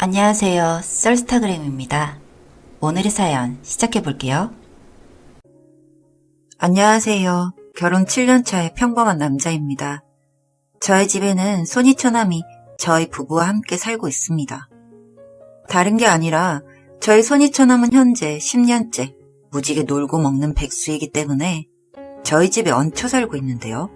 안녕하세요. 썰스타그램입니다. 오늘의 사연 시작해 볼게요. 안녕하세요. 결혼 7년차의 평범한 남자입니다. 저희 집에는 손이 처남이 저희 부부와 함께 살고 있습니다. 다른 게 아니라 저희 손이 처남은 현재 10년째 무지개 놀고 먹는 백수이기 때문에 저희 집에 얹혀 살고 있는데요.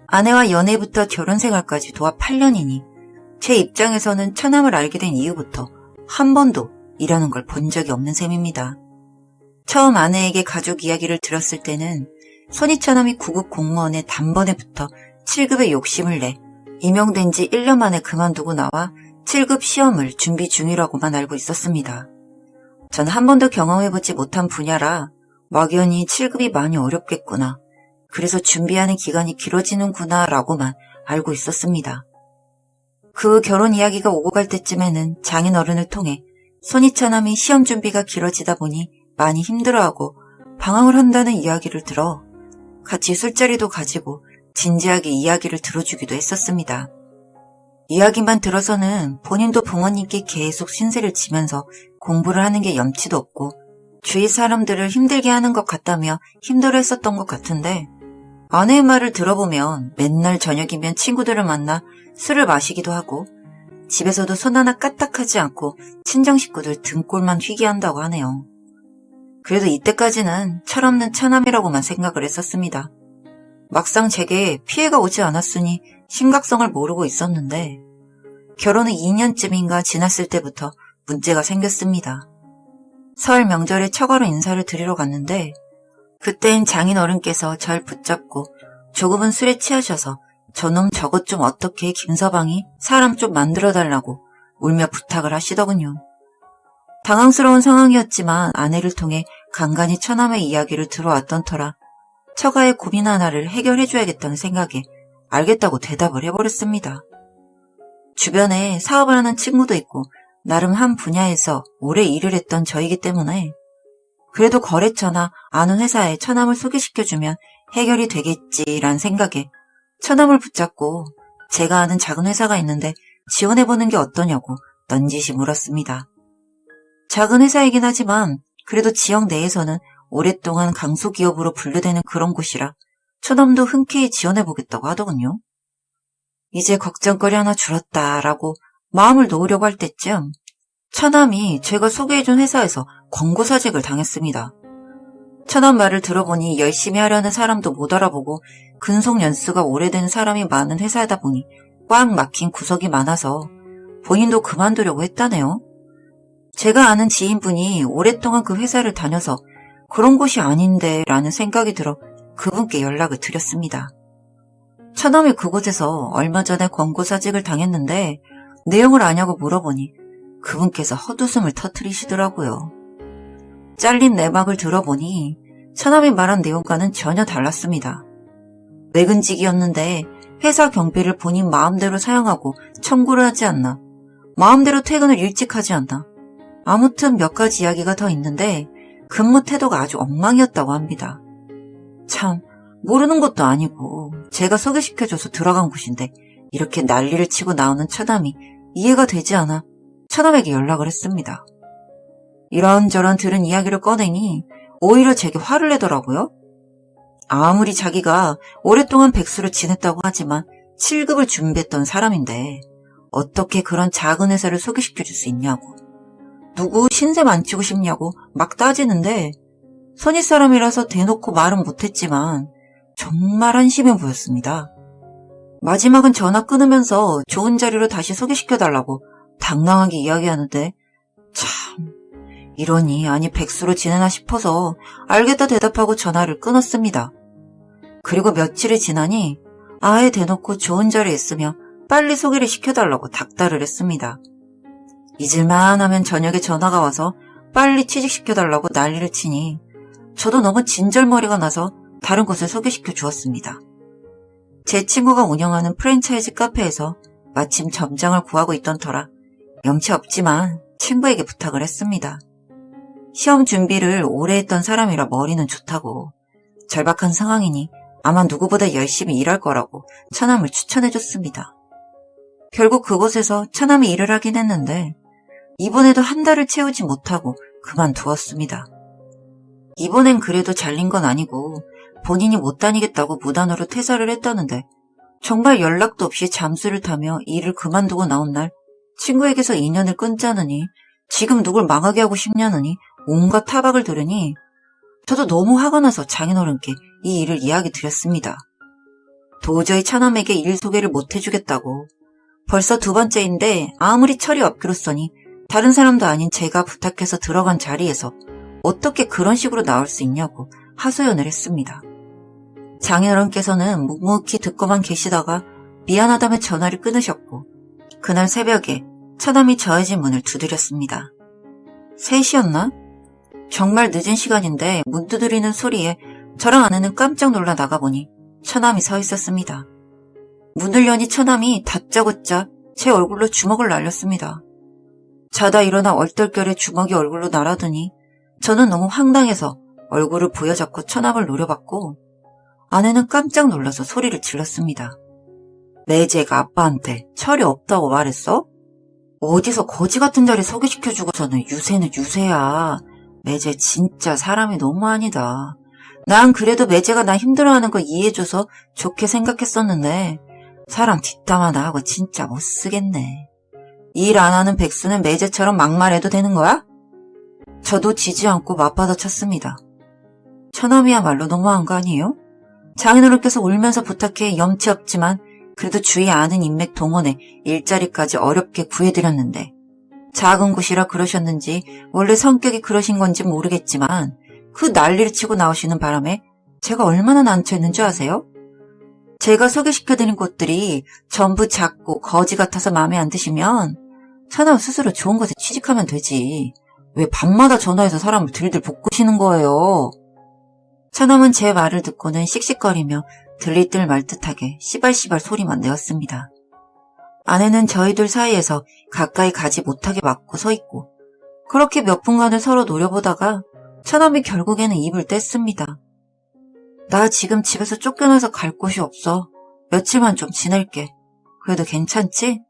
아내와 연애부터 결혼 생활까지 도합 8년이니 제 입장에서는 처남을 알게 된 이후부터 한 번도 이러는 걸 본 적이 없는 셈입니다. 처음 아내에게 가족 이야기를 들었을 때는 손이 처남이 9급 공무원에 단번에 붙어 7급에 욕심을 내 임용된 지 1년 만에 그만두고 나와 7급 시험을 준비 중이라고만 알고 있었습니다. 전 한 번도 경험해보지 못한 분야라 막연히 7급이 많이 어렵겠구나. 그래서 준비하는 기간이 길어지는구나 라고만 알고 있었습니다. 그 결혼 이야기가 오고 갈 때쯤에는 장인어른을 통해 손이 처남이 시험 준비가 길어지다 보니 많이 힘들어하고 방황을 한다는 이야기를 들어 같이 술자리도 가지고 진지하게 이야기를 들어주기도 했었습니다. 이야기만 들어서는 본인도 부모님께 계속 신세를 지면서 공부를 하는 게 염치도 없고 주위 사람들을 힘들게 하는 것 같다며 힘들어했었던 것 같은데 아내의 말을 들어보면 맨날 저녁이면 친구들을 만나 술을 마시기도 하고 집에서도 손 하나 까딱하지 않고 친정 식구들 등골만 휘게 한다고 하네요. 그래도 이때까지는 철없는 처남이라고만 생각을 했었습니다. 막상 제게 피해가 오지 않았으니 심각성을 모르고 있었는데 결혼은 2년쯤인가 지났을 때부터 문제가 생겼습니다. 설 명절에 처가로 인사를 드리러 갔는데 그땐 장인어른께서 절 붙잡고 조금은 술에 취하셔서 저놈 저것 좀 어떻게 김서방이 사람 좀 만들어달라고 울며 부탁을 하시더군요. 당황스러운 상황이었지만 아내를 통해 간간히 처남의 이야기를 들어왔던 터라 처가의 고민 하나를 해결해줘야겠다는 생각에 알겠다고 대답을 해버렸습니다. 주변에 사업을 하는 친구도 있고 나름 한 분야에서 오래 일을 했던 저이기 때문에 그래도 거래처나 아는 회사에 처남을 소개시켜주면 해결이 되겠지란 생각에 처남을 붙잡고 제가 아는 작은 회사가 있는데 지원해보는 게 어떠냐고 넌지시 물었습니다. 작은 회사이긴 하지만 그래도 지역 내에서는 오랫동안 강소기업으로 분류되는 그런 곳이라 처남도 흔쾌히 지원해보겠다고 하더군요. 이제 걱정거리 하나 줄었다라고 마음을 놓으려고 할 때쯤 처남이 제가 소개해준 회사에서 권고사직을 당했습니다. 처남 말을 들어보니 열심히 하려는 사람도 못 알아보고 근속 연수가 오래된 사람이 많은 회사이다 보니 꽉 막힌 구석이 많아서 본인도 그만두려고 했다네요. 제가 아는 지인분이 오랫동안 그 회사를 다녀서 그런 곳이 아닌데 라는 생각이 들어 그분께 연락을 드렸습니다. 처남이 그곳에서 얼마 전에 권고사직을 당했는데 내용을 아냐고 물어보니 그분께서 헛웃음을 터뜨리시더라고요. 잘린 내막을 들어보니 처남이 말한 내용과는 전혀 달랐습니다. 외근직이었는데 회사 경비를 본인 마음대로 사용하고 청구를 하지 않나, 마음대로 퇴근을 일찍 하지 않나, 아무튼 몇 가지 이야기가 더 있는데 근무 태도가 아주 엉망이었다고 합니다. 참, 모르는 것도 아니고 제가 소개시켜줘서 들어간 곳인데 이렇게 난리를 치고 나오는 처남이 이해가 되지 않아 처남에게 연락을 했습니다. 이런저런 들은 이야기를 꺼내니 오히려 제게 화를 내더라고요. 아무리 자기가 오랫동안 백수를 지냈다고 하지만 7급을 준비했던 사람인데 어떻게 그런 작은 회사를 소개시켜줄 수 있냐고, 누구 신세 만치고 싶냐고 막 따지는데 선의 사람이라서 대놓고 말은 못했지만 정말 한심해 보였습니다. 마지막은 전화 끊으면서 좋은 자리로 다시 소개시켜달라고 당당하게 이야기하는데 참, 이러니 아니 백수로 지내나 싶어서 알겠다 대답하고 전화를 끊었습니다. 그리고 며칠이 지나니 아예 대놓고 좋은 자리에 있으며 빨리 소개를 시켜달라고 닥달을 했습니다. 잊을만 하면 저녁에 전화가 와서 빨리 취직시켜달라고 난리를 치니 저도 너무 진절머리가 나서 다른 곳을 소개시켜 주었습니다. 제 친구가 운영하는 프랜차이즈 카페에서 마침 점장을 구하고 있던 터라 염치 없지만 친구에게 부탁을 했습니다. 시험 준비를 오래 했던 사람이라 머리는 좋다고, 절박한 상황이니 아마 누구보다 열심히 일할 거라고 처남을 추천해줬습니다. 결국 그곳에서 처남이 일을 하긴 했는데 이번에도 한 달을 채우지 못하고 그만두었습니다. 이번엔 그래도 잘린 건 아니고 본인이 못 다니겠다고 무단으로 퇴사를 했다는데 정말 연락도 없이 잠수를 타며 일을 그만두고 나온 날 친구에게서 인연을 끊자느니 지금 누굴 망하게 하고 싶냐느니 온갖 타박을 들으니 저도 너무 화가 나서 장인어른께 이 일을 이야기 드렸습니다. 도저히 처남에게 일 소개를 못 해주겠다고. 벌써 두 번째인데 아무리 철이 없기로써니 다른 사람도 아닌 제가 부탁해서 들어간 자리에서 어떻게 그런 식으로 나올 수 있냐고 하소연을 했습니다. 장인어른께서는 묵묵히 듣고만 계시다가 미안하다며 전화를 끊으셨고 그날 새벽에 처남이 저의 집 문을 두드렸습니다. 3시였나? 정말 늦은 시간인데 문 두드리는 소리에 저랑 아내는 깜짝 놀라 나가보니 처남이 서 있었습니다. 문을 여니 처남이 다짜고짜 제 얼굴로 주먹을 날렸습니다. 자다 일어나 얼떨결에 주먹이 얼굴로 날아드니 저는 너무 황당해서 얼굴을 부여잡고 처남을 노려봤고 아내는 깜짝 놀라서 소리를 질렀습니다. 매제가 아빠한테 철이 없다고 말했어? 어디서 거지 같은 자리 소개시켜주고서는 유세는 유세야. 매제 진짜 사람이 너무 아니다. 난 그래도 매제가 나 힘들어하는 거 이해해줘서 좋게 생각했었는데 사람 뒷담 하나 하고 진짜 못쓰겠네. 일 안 하는 백수는 매제처럼 막말해도 되는 거야? 저도 지지 않고 맞받아 쳤습니다. 처남이야말로 너무한 거 아니에요? 장인어른께서 울면서 부탁해 염치 없지만 그래도 주위 아는 인맥 동원해 일자리까지 어렵게 구해드렸는데 작은 곳이라 그러셨는지 원래 성격이 그러신 건지 모르겠지만 그 난리를 치고 나오시는 바람에 제가 얼마나 난처했는지 아세요? 제가 소개시켜드린 곳들이 전부 작고 거지 같아서 마음에 안 드시면 처남 스스로 좋은 곳에 취직하면 되지. 왜 밤마다 전화해서 사람을 들들 볶으시는 거예요? 처남은 제 말을 듣고는 씩씩거리며 들릴 듯 말 듯하게 시발시발 소리만 내었습니다. 아내는 저희들 사이에서 가까이 가지 못하게 막고 서 있고 그렇게 몇 분간을 서로 노려보다가 처남이 결국에는 입을 뗐습니다. 나 지금 집에서 쫓겨나서 갈 곳이 없어. 며칠만 좀 지낼게. 그래도 괜찮지?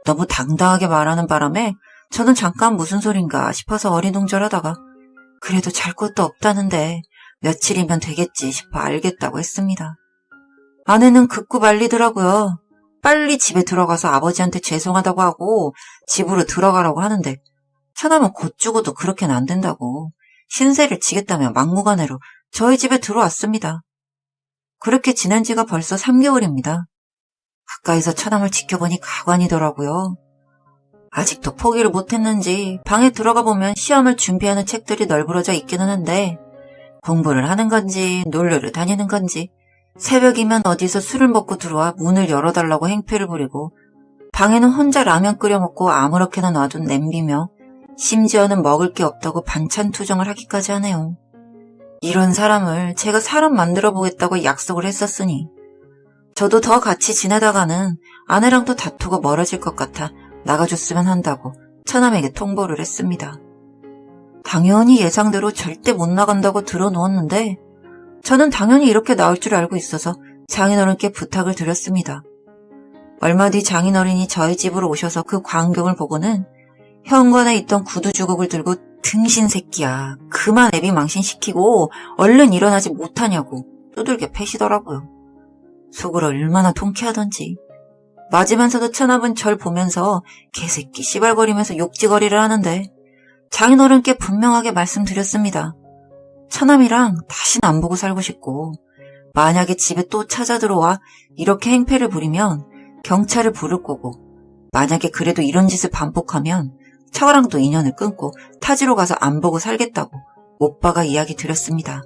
너무 당당하게 말하는 바람에 저는 잠깐 무슨 소린가 싶어서 어리둥절하다가 그래도 잘 곳도 없다는데 며칠이면 되겠지 싶어 알겠다고 했습니다. 아내는 극구 말리더라고요. 빨리 집에 들어가서 아버지한테 죄송하다고 하고 집으로 들어가라고 하는데 처남은 곧 죽어도 그렇게는 안 된다고 신세를 지겠다며 막무가내로 저희 집에 들어왔습니다. 그렇게 지난 지가 벌써 3개월입니다. 가까이서 처남을 지켜보니 가관이더라고요. 아직도 포기를 못했는지 방에 들어가 보면 시험을 준비하는 책들이 널브러져 있기는 한데 공부를 하는 건지 놀러를 다니는 건지 새벽이면 어디서 술을 먹고 들어와 문을 열어달라고 행패를 부리고 방에는 혼자 라면 끓여 먹고 아무렇게나 놔둔 냄비며 심지어는 먹을 게 없다고 반찬 투정을 하기까지 하네요. 이런 사람을 제가 사람 만들어 보겠다고 약속을 했었으니 저도 더 같이 지내다가는 아내랑 또 다투고 멀어질 것 같아 나가줬으면 한다고 처남에게 통보를 했습니다. 당연히 예상대로 절대 못 나간다고 들어놓았는데 저는 당연히 이렇게 나올 줄 알고 있어서 장인어른께 부탁을 드렸습니다. 얼마 뒤 장인어른이 저희 집으로 오셔서 그 광경을 보고는 현관에 있던 구두 주걱을 들고 등신 새끼야. 그만 애비 망신시키고 얼른 일어나지 못하냐고 두들겨 패시더라고요. 속을 얼마나 통쾌하던지. 맞으면서도 처남은 절 보면서 개새끼 씨발거리면서 욕지거리를 하는데 장인어른께 분명하게 말씀드렸습니다. 처남이랑 다시는 안 보고 살고 싶고 만약에 집에 또 찾아 들어와 이렇게 행패를 부리면 경찰을 부를 거고 만약에 그래도 이런 짓을 반복하면 처랑도 인연을 끊고 타지로 가서 안 보고 살겠다고 오빠가 이야기 드렸습니다.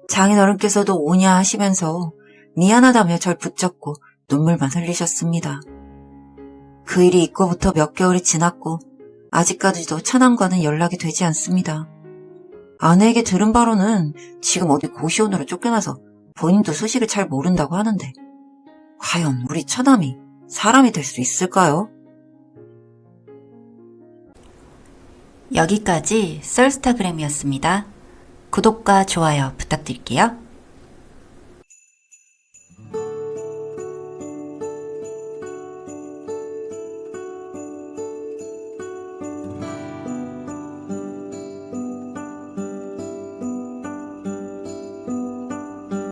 장인어른께서도 오냐 하시면서 미안하다며 절 붙잡고 눈물만 흘리셨습니다. 그 일이 있고부터 몇 개월이 지났고 아직까지도 처남과는 연락이 되지 않습니다. 아내에게 들은 바로는 지금 어디 고시원으로 쫓겨나서 본인도 소식을 잘 모른다고 하는데 과연 우리 처남이 사람이 될 수 있을까요? 여기까지 썰스타그램이었습니다. 구독과 좋아요 부탁드릴게요.